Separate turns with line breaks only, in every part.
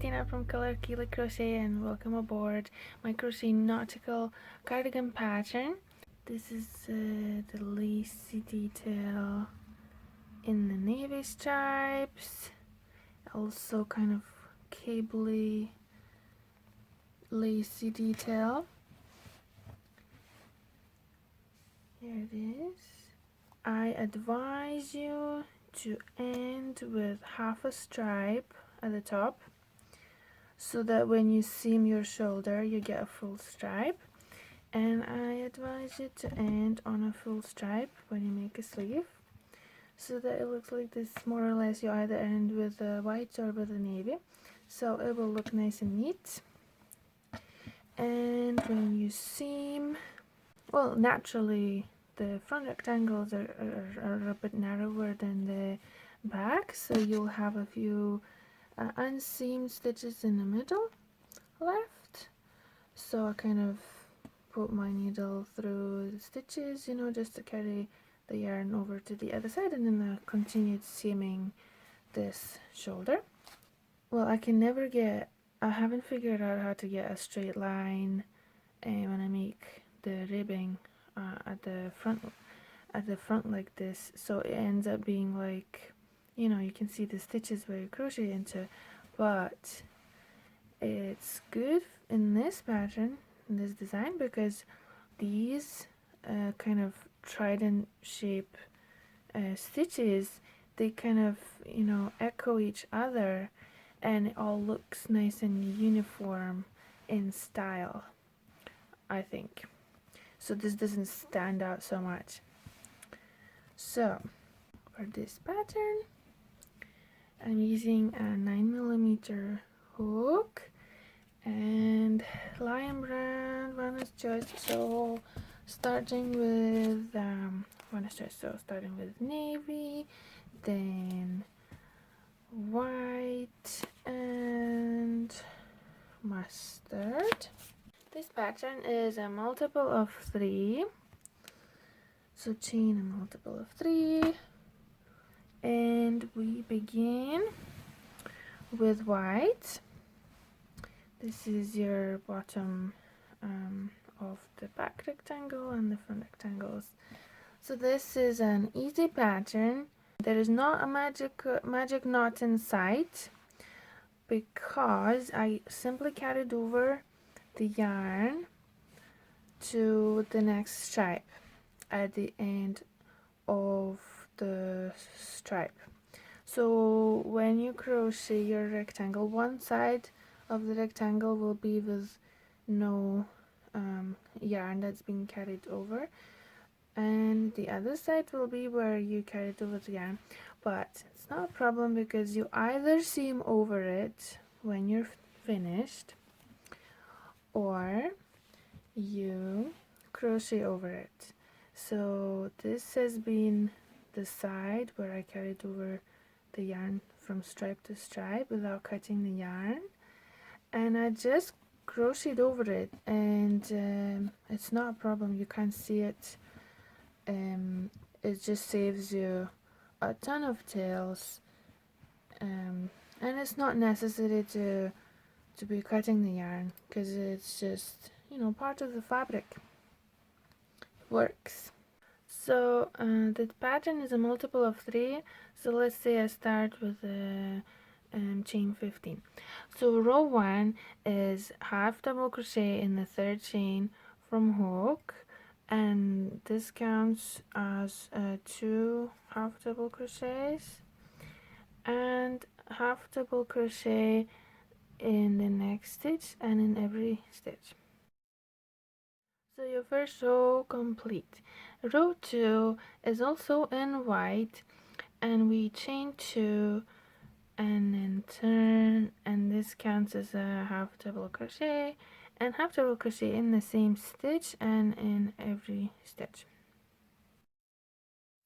Christina from Color Kila Crochet, and welcome aboard my Crochet Nautical cardigan pattern. This is the lacy detail in the navy stripes, also kind of cabley lacy detail. Here it is. I advise you to end with half a stripe at the top, so that when you seam your shoulder you get a full stripe, and I advise you to end on a full stripe when you make a sleeve, so that it looks like this more or less. You either end with the white or with the navy, so it will look nice and neat. And when you seam, well, naturally the front rectangles are a bit narrower than the back, so you'll have a few unseamed stitches in the middle left. So I kind of put my needle through the stitches, just to carry the yarn over to the other side, and then I continued seaming this shoulder. Well, I haven't figured out how to get a straight line when I make the ribbing at the front like this, so it ends up being like, you can see the stitches where you crochet into, but it's good in this pattern, in this design, because these kind of trident shape stitches, they kind of echo each other, and it all looks nice and uniform in style, I think. So this doesn't stand out so much. So for this pattern, I'm using a 9mm hook and Lion Brand Runner's Choice. So starting with starting with navy, then white and mustard. This pattern is a multiple of 3, so chain a multiple of 3, and we begin with white. This is your bottom of the back rectangle and the front rectangles. So this is an easy pattern. There is not a magic knot in sight, because I simply carried over the yarn to the next stripe at the end of the stripe. So when you crochet your rectangle, one side of the rectangle will be with no yarn that's being carried over, and the other side will be where you carried over the yarn. But it's not a problem, because you either seam over it when you're finished, or you crochet over it. So this has been the side where I carried over the yarn from stripe to stripe without cutting the yarn, and I just crocheted over it, and it's not a problem. You can't see it. It just saves you a ton of tails, and it's not necessary to be cutting the yarn, because it's just part of the fabric. It works. So the pattern is a multiple of 3, so let's say I start with a chain 15. So row 1 is half double crochet in the 3rd chain from hook, and this counts as 2 half double crochets, and half double crochet in the next stitch and in every stitch. So your first row complete. Row 2 is also in white, and we chain 2 and then turn, and this counts as a half double crochet, and half double crochet in the same stitch and in every stitch.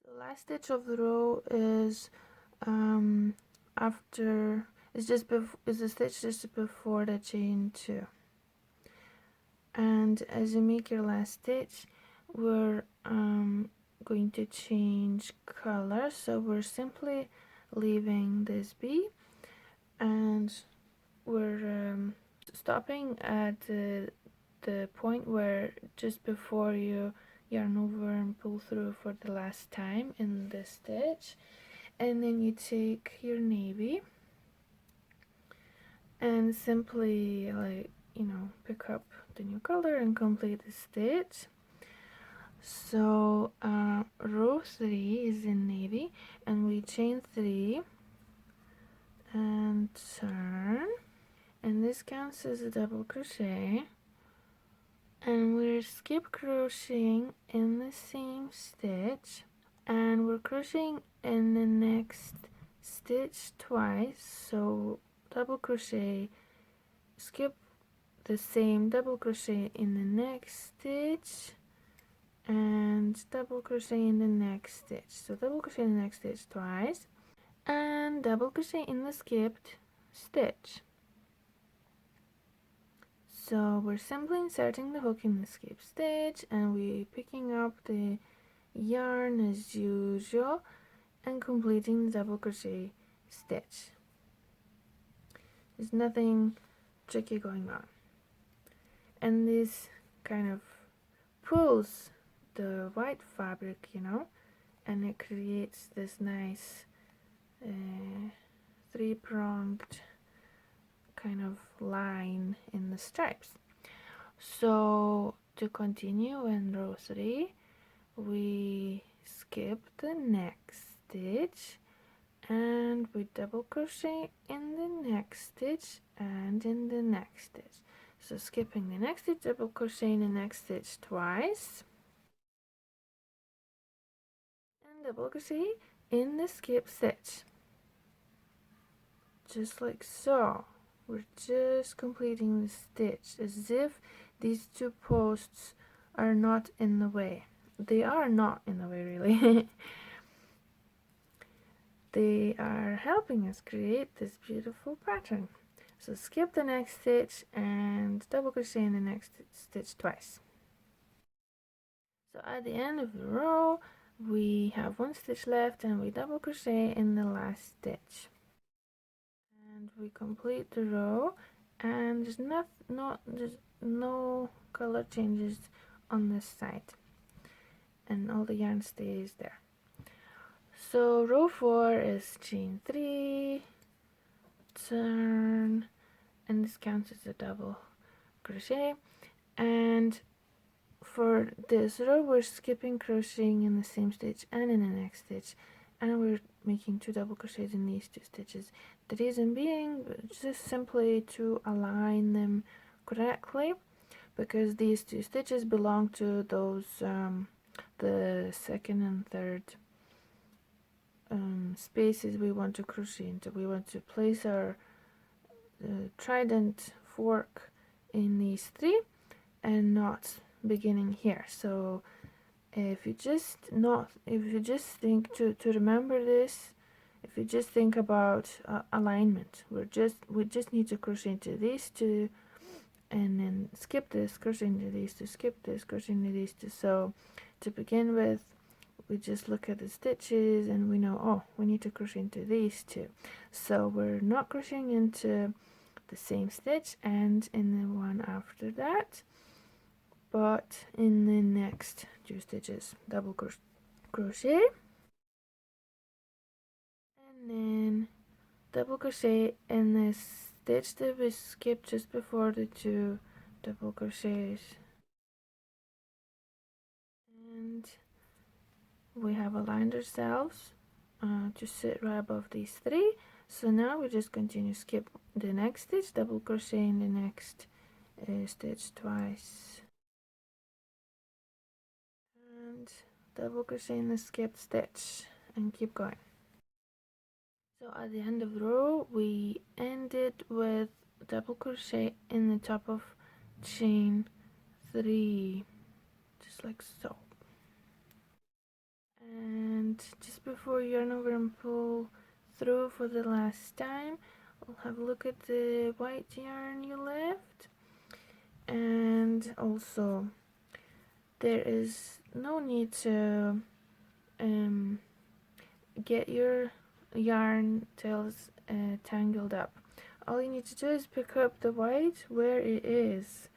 The last stitch of the row is is the stitch just before the chain 2. And as you make your last stitch, we're going to change color, so we're simply leaving this be, and we're stopping at the point where just before you yarn over and pull through for the last time in the stitch, and then you take your navy and simply, like, pick up the new color and complete the stitch. So row 3 is in navy, and we chain 3 and turn, and this counts as a double crochet, and we're skip crocheting in the same stitch, and we're crocheting in the next stitch twice. So double crochet, skip the same double crochet in the next stitch, and double crochet in the next stitch. So double crochet in the next stitch twice, and double crochet in the skipped stitch. So we're simply inserting the hook in the skip stitch, and we're picking up the yarn as usual and completing the double crochet stitch. There's nothing tricky going on, and this kind of pulls the white fabric, and it creates this nice three-pronged kind of line in the stripes. So to continue in row 3, we skip the next stitch, and we double crochet in the next stitch and in the next stitch. So skipping the next stitch, double crochet in the next stitch twice, and double crochet in the skip stitch, just like so. We're just completing the stitch as if these two posts are not in the way. They are not in the way, really. They are helping us create this beautiful pattern. So skip the next stitch and double crochet in the next stitch twice. So at the end of the row, we have one stitch left, and we double crochet in the last stitch, and we complete the row, and there's no color changes on this side, and all the yarn stays there. So row 4 is chain 3, turn, and this counts as a double crochet. And for this row, we're skipping crocheting in the same stitch and in the next stitch, and we're making 2 double crochets in these 2 stitches. The reason being just simply to align them correctly, because these 2 stitches belong to those the second and third spaces we want to crochet into. We want to place our trident fork in these 3 and not beginning here. So if you just think to remember this, if you just think about alignment, we just need to crochet into these 2, and then skip this, crochet into these 2, skip this, crochet into these 2. So to begin with, we just look at the stitches and we know, oh, we need to crochet into these 2. So we're not crocheting into the same stitch and in the one after that, but in the next 2 stitches double crochet, and then double crochet in the stitch that we skipped just before the 2 double crochets, and we have aligned ourselves to sit right above these 3. So now we just continue, skip the next stitch, double crochet in the next stitch twice, and double crochet in the skipped stitch, and keep going. So at the end of the row, we ended with double crochet in the top of chain 3, just like so. And just before you yarn over and pull through for the last time, we'll have a look at the white yarn you left. And also, there is no need to get your yarn tails tangled up all you need to do is pick up the white where it is.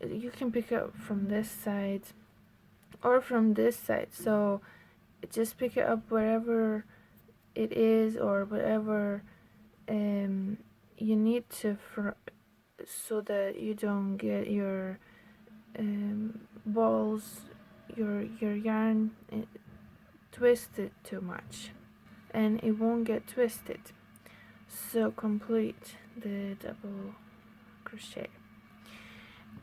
You can pick up from this side or from this side, so just pick it up wherever it is, or whatever you need to, so that you don't get your balls, your yarn twisted too much, and it won't get twisted. So complete the double crochet.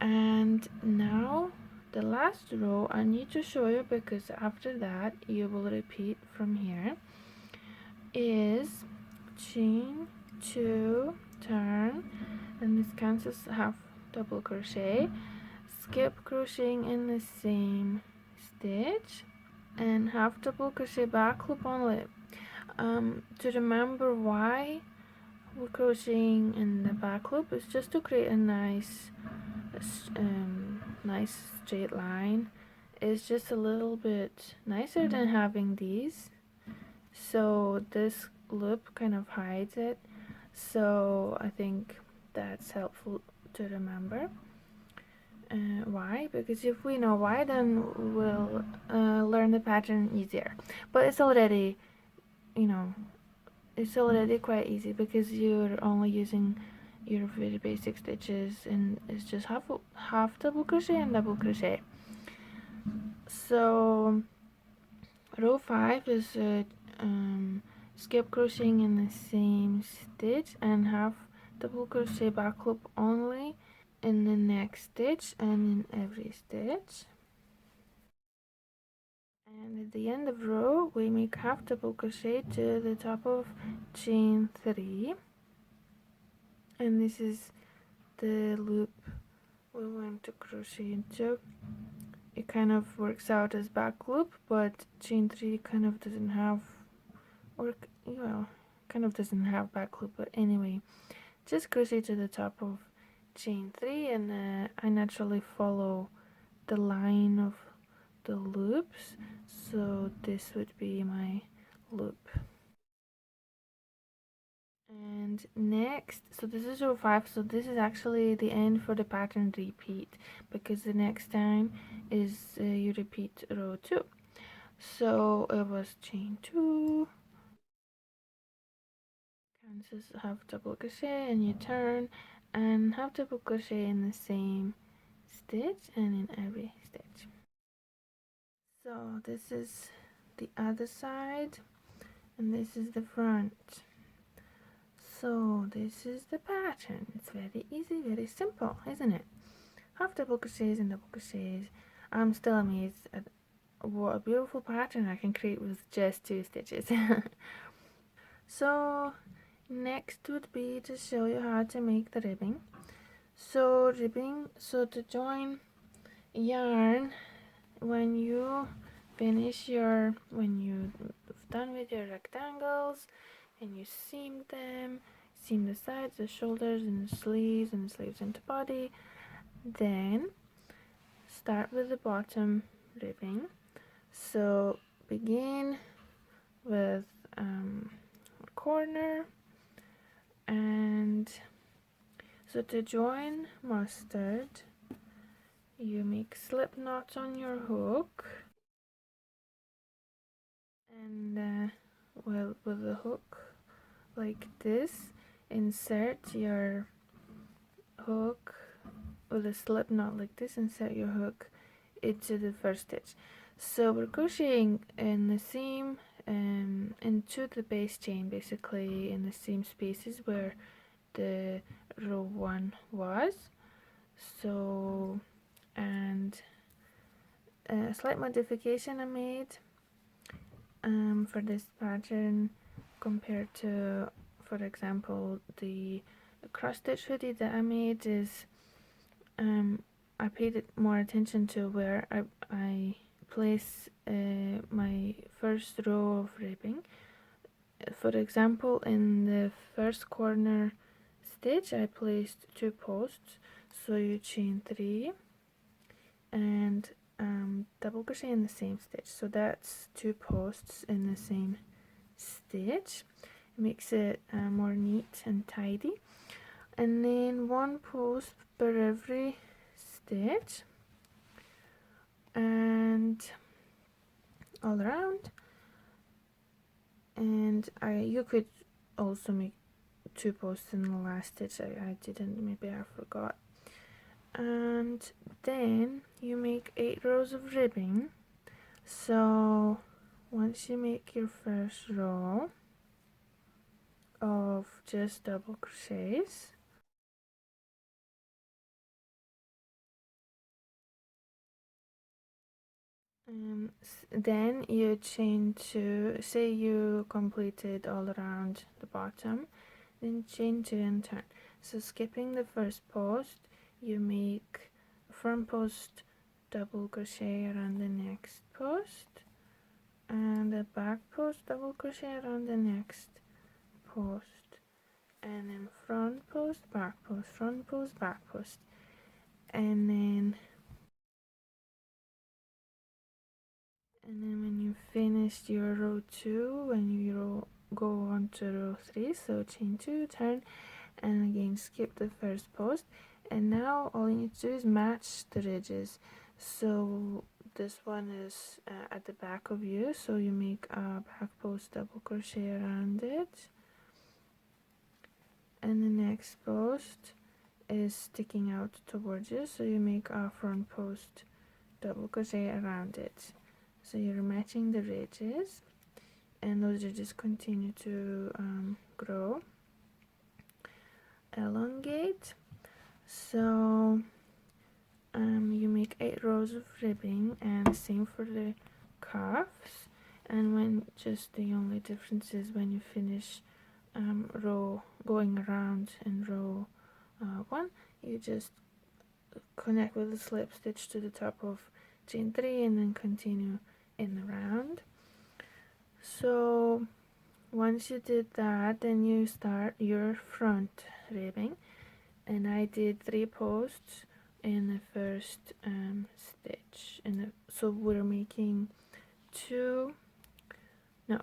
And now the last row I need to show you, because after that you will repeat from here, is chain 2, turn, and this counts as half double crochet, skip crocheting in the same stitch, and half double crochet back loop only. To remember why we're crocheting in the back loop is just to create a nice straight line. It's just a little bit nicer than having these, so this loop kind of hides it, so I think that's helpful to remember. Why? Because if we know why, then we'll learn the pattern easier. But it's already, it's already quite easy, because you're only using your very basic stitches, and it's just half double crochet and double crochet. So row 5 is skip crocheting in the same stitch and half double crochet back loop only in the next stitch and in every stitch. And at the end of row we make half double crochet to the top of chain 3, and this is the loop we want to crochet into. It kind of works out as back loop, but chain 3 kind of doesn't have, or kind of doesn't have back loop, but anyway, just crochet to the top of chain 3, and I naturally follow the line of the loops, so this would be my loop. And next, so this is row 5, so this is actually the end for the pattern repeat, because the next time is you repeat row 2. So it was chain 2, counts as half double crochet, and you turn, and half double crochet in the same stitch and in every stitch. So this is the other side, and this is the front. So this is the pattern. It's very easy, very simple, isn't it? Half double crochets and double crochets. I'm still amazed at what a beautiful pattern I can create with just 2 stitches. So next would be to show you how to make the ribbing. So to join yarn, when you've done with your rectangles and you seam them, seam the sides, the shoulders, and the sleeves into body, then start with the bottom ribbing. So begin with a corner, and so to join mustard, you make slip knots on your hook, and with the hook like this, insert your hook with a slip knot like this, insert your hook into the first stitch. So we're crocheting in the seam into the base chain, basically in the same spaces where the row 1 was. So, and a slight modification I made for this pattern compared to, for example, the cross stitch hoodie that I made is I paid more attention to where I place my first row of ribbing. For example, in the first corner stitch I placed 2 posts, so you chain 3 and double crochet in the same stitch, so that's 2 posts in the same stitch. makes it more neat and tidy. And then 1 post per every stitch and all around. And you could also make 2 posts in the last stitch. I didn't, maybe I forgot. And then you make 8 rows of ribbing. So once you make your first row of just double crochets, then you chain 2, say you completed all around the bottom, then chain 2 and turn. So skipping the first post, you make front post double crochet around the next post, and the back post double crochet around the next post, and then front post, back post, front post, back post, and then when you finished your row 2, when you go on to row 3, so chain 2, turn, and again skip the first post. And now all you need to do is match the ridges. So this one is at the back of you, so you make a back post double crochet around it, and the next post is sticking out towards you, so you make a front post double crochet around it. So you're matching the ridges, and those ridges continue to grow, elongate. So you make 8 rows of ribbing, and same for the cuffs. And when just the only difference is when you finish row going around in row 1, you just connect with a slip stitch to the top of chain 3 and then continue in the round. So once you did that, then you start your front ribbing, and I did 3 posts in the first stitch. So we're making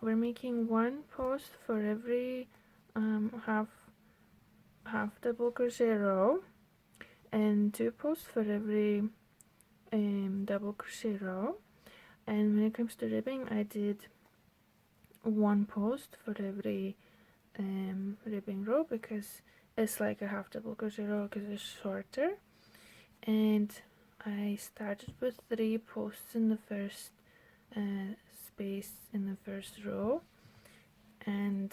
we're making 1 post for every half double crochet row, and 2 posts for every double crochet row. And when it comes to ribbing, I did 1 post for every ribbing row, because it's like a half double crochet row because it's shorter. And I started with 3 posts in the first space in the first row, and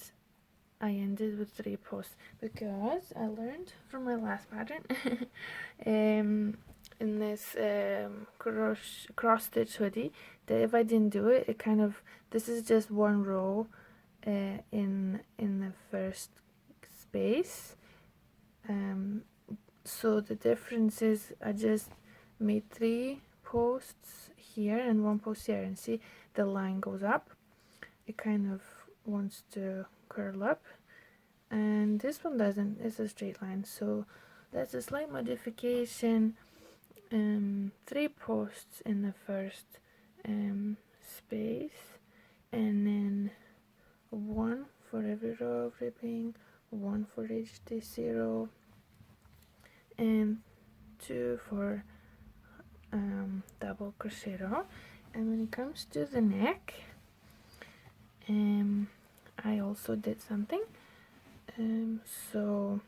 I ended with 3 posts because I learned from my last pattern in this cross stitch hoodie that if I didn't do it, it kind of, this is just 1 row in the first space. So the difference is I just made 3 posts here and 1 post here, and see the line goes up, it kind of wants to curl up, and this one doesn't, it's a straight line. So that's a slight modification. 3 posts in the first space, and then 1 for every row of ribbing, 1 for each row, and 2 for double crochet row. And when it comes to the neck, I also did something. So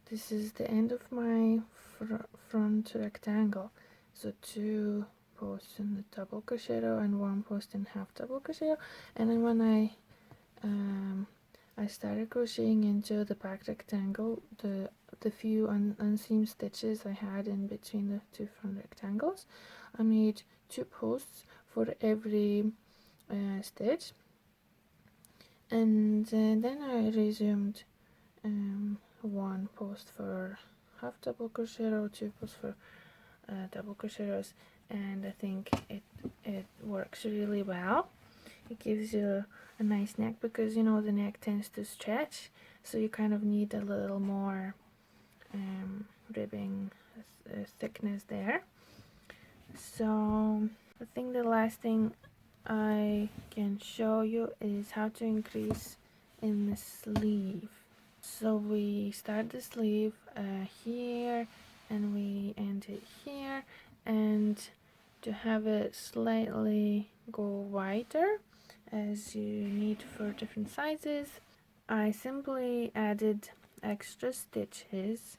this is the end of my front rectangle. So 2 posts in the double crochet row and 1 post in half double crochet row. And then when I started crocheting into the back rectangle, the few unseamed stitches I had in between the 2 front rectangles, I made 2 posts for every stitch, and then I resumed 1 post for half double crochet row, 2 posts for double crochet rows, and I think it works really well. It gives you a nice neck, because you know the neck tends to stretch, so you kind of need a little more ribbing thickness there. So I think the last thing I can show you is how to increase in the sleeve. So we start the sleeve here and we end it here, and to have it slightly go wider as you need for different sizes, I simply added extra stitches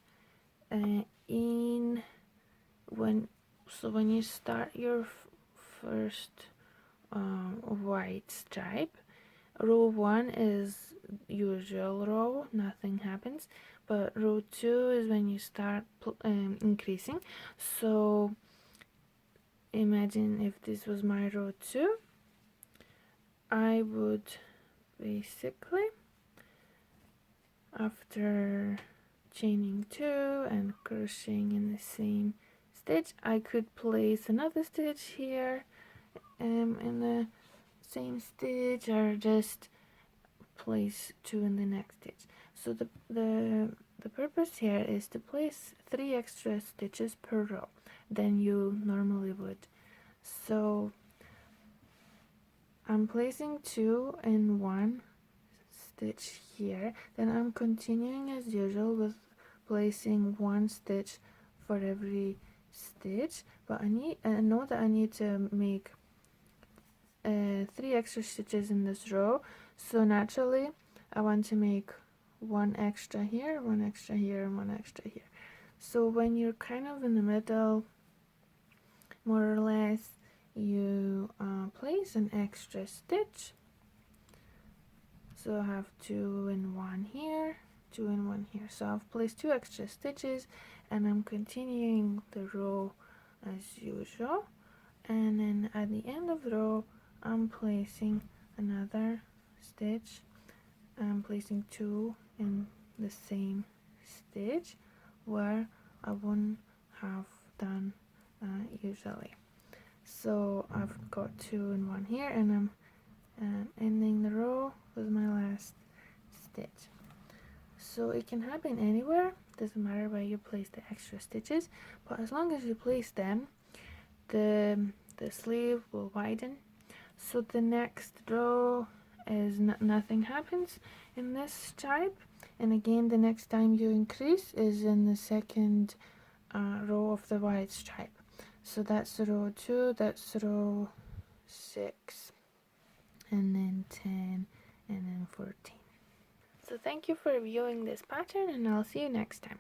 in when you start your first white stripe. Row 1 is usual row, nothing happens, but row 2 is when you start increasing. So imagine if this was my row 2, I would basically, after chaining 2 and crocheting in the same stitch, I could place another stitch here in the same stitch, or just place 2 in the next stitch. So the purpose here is to place 3 extra stitches per row than you normally would. So I'm placing 2 in one stitch here, then I'm continuing as usual with placing 1 stitch for every stitch, but I know that I need to make 3 extra stitches in this row, so naturally I want to make 1 extra here, 1 extra here, and 1 extra here. So when you're kind of in the middle, more or less, you place an extra stitch. So I have 2 and 1 here, 2 and 1 here. So I've placed 2 extra stitches, and I'm continuing the row as usual. And then at the end of the row, I'm placing another stitch. I'm placing 2 in the same stitch where I wouldn't have done usually. So I've got 2 and 1 here, and I'm ending the row with my last stitch. So it can happen anywhere, doesn't matter where you place the extra stitches, but as long as you place them, the sleeve will widen. So the next row is nothing happens in this stripe, and again the next time you increase is in the second row of the white stripe. So that's row 2, that's row 6, and then 10, and then 14. So thank you for viewing this pattern, and I'll see you next time.